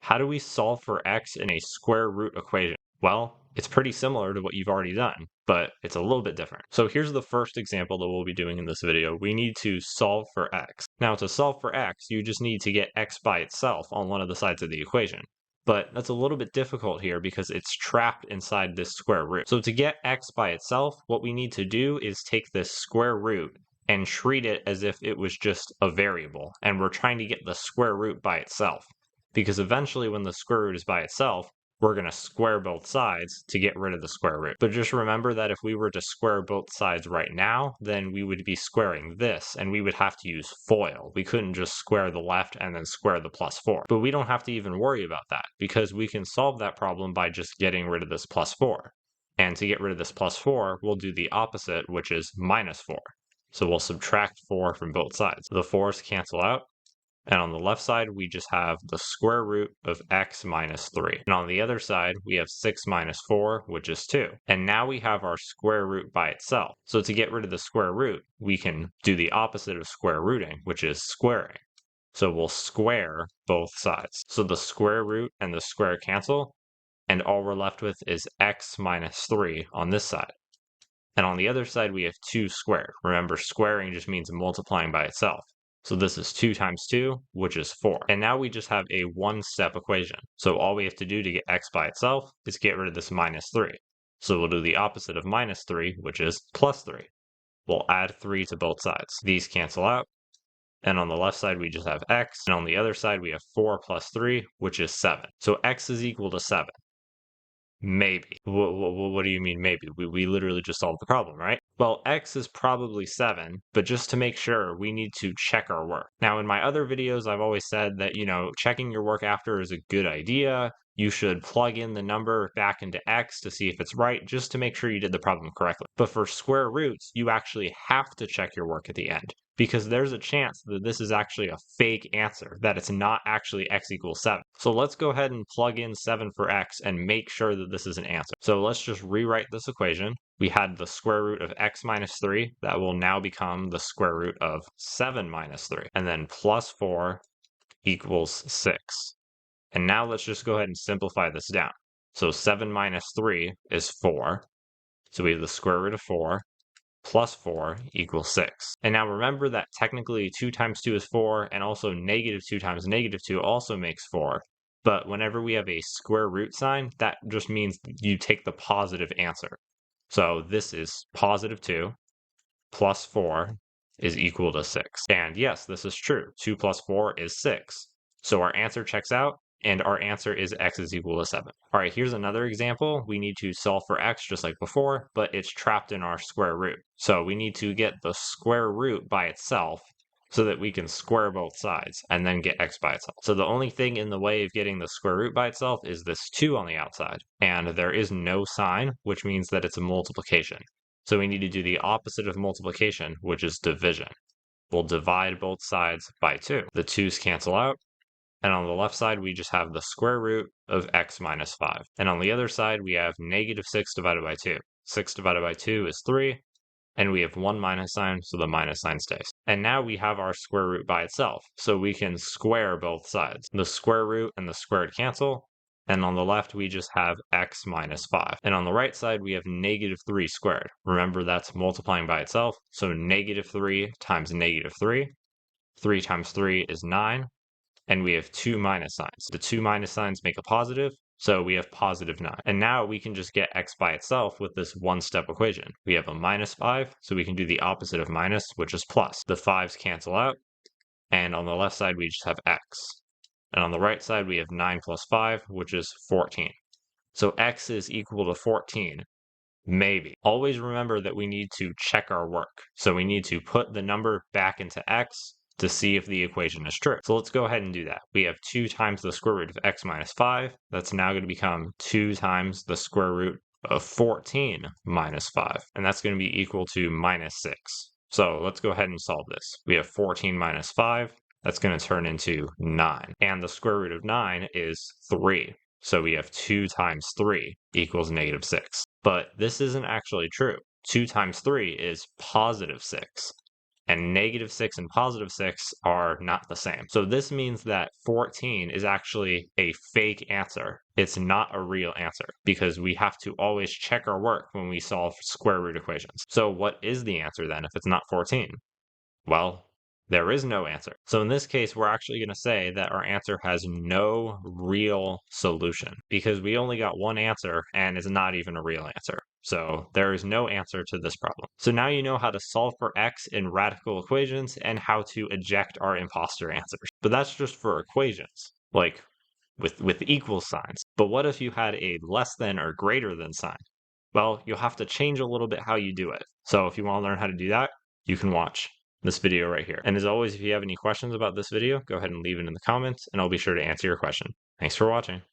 How do we solve for x in a square root equation? Well, it's pretty similar to what you've already done, but it's a little bit different. So here's the first example that we'll be doing in this video. We need to solve for x. Now to solve for x, you just need to get x by itself on one of the sides of the equation. But that's a little bit difficult here because it's trapped inside this square root. So to get x by itself, what we need to do is take this square root and treat it as if it was just a variable, and we're trying to get the square root by itself. Because eventually when the square root is by itself, we're going to square both sides to get rid of the square root. But just remember that if we were to square both sides right now, then we would be squaring this, and we would have to use FOIL. We couldn't just square the left and then square the plus 4. But we don't have to even worry about that, because we can solve that problem by just getting rid of this plus 4. And to get rid of this plus 4, we'll do the opposite, which is minus 4. So we'll subtract 4 from both sides. The 4's cancel out. And on the left side, we just have the square root of x minus 3. And on the other side, we have 6 minus 4, which is 2. And now we have our square root by itself. So to get rid of the square root, we can do the opposite of square rooting, which is squaring. So we'll square both sides. So the square root and the square cancel, and all we're left with is x minus 3 on this side. And on the other side, we have 2 squared. Remember, squaring just means multiplying by itself. So this is 2 times 2, which is 4. And now we just have a one-step equation. So all we have to do to get x by itself is get rid of this minus 3. So we'll do the opposite of minus 3, which is plus 3. We'll add 3 to both sides. These cancel out. And on the left side, we just have x. And on the other side, we have 4 plus 3, which is 7. So x is equal to 7. Maybe. What do you mean maybe? We literally just solved the problem, right? Well, x is probably 7, but just to make sure, we need to check our work. Now, in my other videos, I've always said that, checking your work after is a good idea. You should plug in the number back into x to see if it's right, just to make sure you did the problem correctly. But for square roots, you actually have to check your work at the end, because there's a chance that this is actually a fake answer, that it's not actually x equals 7. So let's go ahead and plug in 7 for x and make sure that this is an answer. So let's just rewrite this equation. We had the square root of x minus 3. That will now become the square root of 7 minus 3. And then plus 4 equals 6. And now let's just go ahead and simplify this down. So 7 minus 3 is 4. So we have the square root of 4 plus 4 equals 6. And now remember that technically 2 times 2 is 4, and also negative 2 times negative 2 also makes 4. But whenever we have a square root sign, that just means you take the positive answer. So this is positive 2 plus 4 is equal to 6. And yes, this is true. 2 plus 4 is 6. So our answer checks out, and our answer is x is equal to 7. All right, here's another example. We need to solve for x just like before, but it's trapped in our square root. So we need to get the square root by itself so that we can square both sides and then get x by itself. So the only thing in the way of getting the square root by itself is this 2 on the outside. And there is no sign, which means that it's a multiplication. So we need to do the opposite of multiplication, which is division. We'll divide both sides by 2. The 2's cancel out. And on the left side, we just have the square root of x minus 5. And on the other side, we have negative 6 divided by 2. 6 divided by 2 is 3. And we have one minus sign, so the minus sign stays. And now we have our square root by itself, so we can square both sides. The square root and the squared cancel. And on the left, we just have x minus 5. And on the right side, we have negative 3 squared. Remember, that's multiplying by itself. So negative 3 times negative 3. 3 times 3 is 9. And we have 2 minus signs. The 2 minus signs make a positive, so we have positive 9. And now we can just get x by itself with this one-step equation. We have a minus 5, so we can do the opposite of minus, which is plus. The 5's cancel out, and on the left side, we just have x. And on the right side, we have 9 plus 5, which is 14. So x is equal to 14. Maybe. Always remember that we need to check our work. So we need to put the number back into x to see if the equation is true. So let's go ahead and do that. We have 2 times the square root of x minus 5. That's now going to become 2 times the square root of 14 minus 5. And that's going to be equal to minus 6. So let's go ahead and solve this. We have 14 minus 5. That's going to turn into 9. And the square root of 9 is 3. So we have 2 times 3 equals negative 6. But this isn't actually true. 2 times 3 is positive 6. and -6 and +6 are not the same. So this means that 14 is actually a fake answer. It's not a real answer because we have to always check our work when we solve square root equations. So what is the answer then if it's not 14? Well, there is no answer. So in this case, we're actually going to say that our answer has no real solution because we only got one answer and it's not even a real answer. So there is no answer to this problem. So now you know how to solve for x in radical equations and how to eject our imposter answers. But that's just for equations, like with equal signs. But what if you had a less than or greater than sign? Well, you'll have to change a little bit how you do it. So if you want to learn how to do that, you can watch this video right here. And as always, if you have any questions about this video, go ahead and leave it in the comments and I'll be sure to answer your question. Thanks for watching.